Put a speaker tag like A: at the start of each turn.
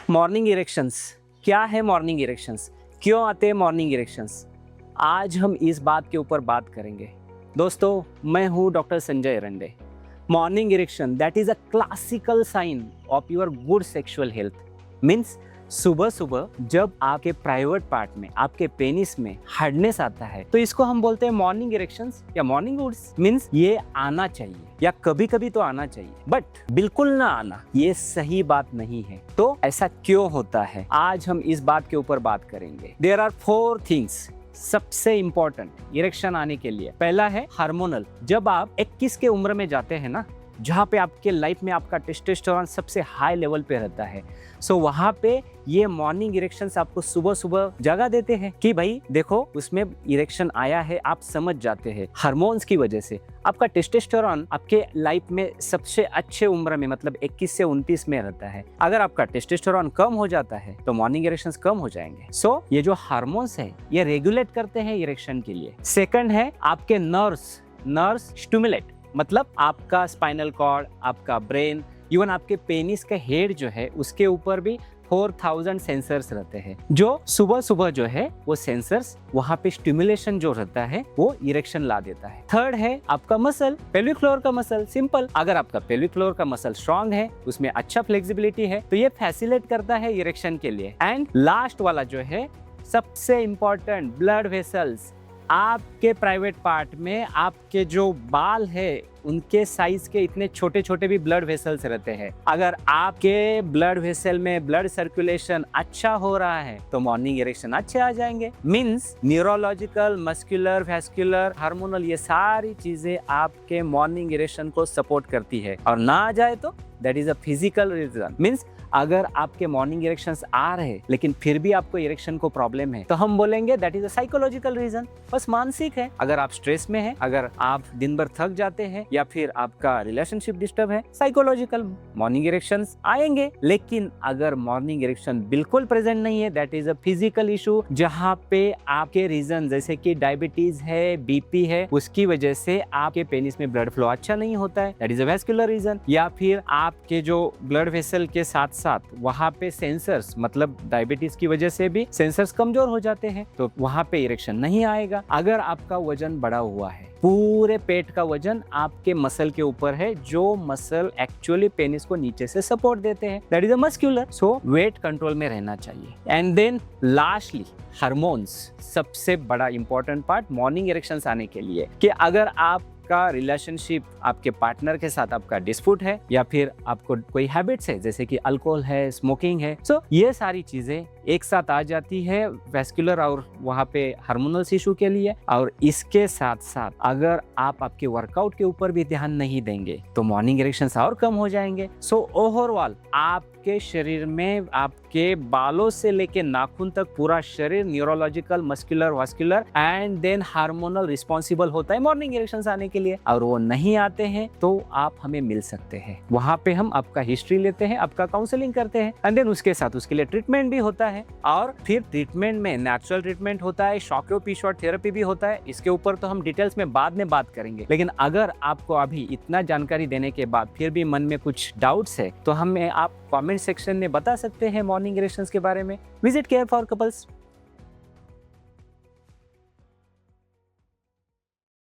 A: Morning erections क्या है? Morning erections क्यों आते हैं? मॉर्निंग इरेक्शंस आज हम इस बात के ऊपर बात करेंगे। दोस्तों, मैं हूं doctor Sanjay Erande. Morning erection that is a classical sign of your good sexual health. Means सुबह सुबह जब आपके प्राइवेट पार्ट में, आपके पेनिस में हार्डनेस आता है तो इसको हम बोलते हैं मॉर्निंग इरेक्शंस या मॉर्निंग वुड्स। मीन्स ये आना चाहिए या कभी कभी तो आना चाहिए, बट बिल्कुल ना आना ये सही बात नहीं है। तो ऐसा क्यों होता है, आज हम इस बात के ऊपर बात करेंगे। देयर आर 4 थिंग्स सबसे इंपॉर्टेंट इरेक्शन आने के लिए। पहला है हार्मोनल। जब आप 21 के उम्र में जाते हैं ना, जहाँ पे आपके लाइफ में आपका टेस्टोस्टेरोन सबसे हाई लेवल पे रहता है, सो वहाँ पे ये मॉर्निंग इरेक्शंस आपको सुबह सुबह जगा देते हैं कि भाई देखो उसमें इरेक्शन आया है। आप समझ जाते हैं हार्मोन्स की वजह से आपका टेस्टोस्टेरोन आपके लाइफ में सबसे अच्छे उम्र में मतलब 21 से 29 में रहता है। अगर आपका टेस्टोस्टेरोन कम हो जाता है तो मॉर्निंग इरेक्शंस कम हो जाएंगे। सो ये जो हार्मोन्स है ये रेगुलेट करते हैं इरेक्शन के लिए। सेकंड है आपके नर्व्स स्टिमुलेट, मतलब आपका स्पाइनल कॉर्ड, आपका ब्रेन, इवन आपके पेनिस का हेड जो है उसके ऊपर भी 4000 सेंसर्स रहते हैं, जो सुबह सुबह जो है वो सेंसर्स वहां पे स्टिमुलेशन जो रहता है वो इरेक्शन ला देता है। थर्ड है आपका मसल, पेल्विक फ्लोर का मसल। सिंपल, अगर आपका पेल्विक फ्लोर का मसल स्ट्रांग है, उसमें अच्छा फ्लेक्सिबिलिटी है, तो ये फैसिलिटेट करता है इरेक्शन के लिए। एंड लास्ट वाला जो है सबसे इंपॉर्टेंट, ब्लड वेसल्स। आपके प्राइवेट पार्ट में आपके जो बाल है उनके साइज के इतने छोटे छोटे भी ब्लड वेसल्स रहते हैं। अगर आपके ब्लड वेसल में ब्लड सर्कुलेशन अच्छा हो रहा है तो मॉर्निंग इरेक्शन अच्छे आ जाएंगे। Means neurological, muscular, vascular, hormonal, ये सारी चीजें आपके मॉर्निंग इरेक्शन को सपोर्ट करती है। और ना आ जाए तो that is a physical reason. Means अगर आपके मॉर्निंग इरेक्शंस आ रहे लेकिन फिर भी आपको इरेक्शन को प्रॉब्लम है तो हम बोलेंगे that is a psychological reason. बस मानसिक है। अगर आप स्ट्रेस में हैं, अगर आप दिन भर थक जाते हैं या फिर आपका रिलेशनशिप डिस्टर्ब है, साइकोलॉजिकल मॉर्निंग इरेक्शंस आएंगे। लेकिन अगर मॉर्निंग इरेक्शन बिल्कुल प्रेजेंट नहीं है, that is a physical issue, जहाँ पे आपके रीजन जैसे कि डायबिटीज है, बीपी है, उसकी वजह से आपके पेनिस में ब्लड फ्लो अच्छा नहीं होता है, that is a vascular reason. या फिर आपके जो ब्लड वेसल के साथ वहां पे सेंसर्स, मतलब डायबिटीज की वजह से भी सेंसर्स कमजोर हो जाते हैं, तो वहां पे इरेक्शन नहीं आएगा। अगर आपका वजन बढ़ा हुआ है, पूरे पेट का वजन आपके मसल के ऊपर है, जो मसल एक्चुअली पेनिस को नीचे से सपोर्ट देते हैं, that is a muscular. So weight control में रहना चाहिए। एंड देन लास्टली हार्मोन्स, सबसे बड़ा इंपॉर्टेंट पार्ट मॉर्निंग इरेक्शंस आने के लिए, कि अगर आप का रिलेशनशिप आपके पार्टनर के साथ आपका डिस्प्यूट है या फिर आपको कोई हैबिट्स है जैसे कि अल्कोहल है, स्मोकिंग है, सो ये सारी चीजें एक साथ आ जाती है वैस्कुलर और वहाँ पे हार्मोनल इशू के लिए। और इसके साथ साथ अगर आप आपके वर्कआउट के ऊपर भी ध्यान नहीं देंगे तो मॉर्निंग इरेक्शंस और कम हो जाएंगे। सो ओवरऑल आपके शरीर में, आपके बालों से लेके नाखून तक पूरा शरीर neurological, muscular, vascular and then hormonal responsible होता है मॉर्निंग इरेक्शंस आने के लिए। और वो नहीं आते हैं तो आप हमें मिल सकते हैं। वहां पे हम आपका हिस्ट्री लेते हैं, आपका काउंसलिंग करते हैं एंड देन उसके साथ उसके लिए ट्रीटमेंट भी होता है। और फिर ट्रीटमेंट में नेचुरल ट्रीटमेंट होता है, शॉक शॉर्ट थेरेपी भी होता है। इसके ऊपर तो हम डिटेल्स में बाद में बात करेंगे। लेकिन अगर आपको अभी इतना जानकारी देने के बाद फिर भी मन में कुछ डाउट्स है तो हमें आप कमेंट सेक्शन में बता सकते हैं मॉर्निंग इरेक्शंस के बारे में। Visit care for couples.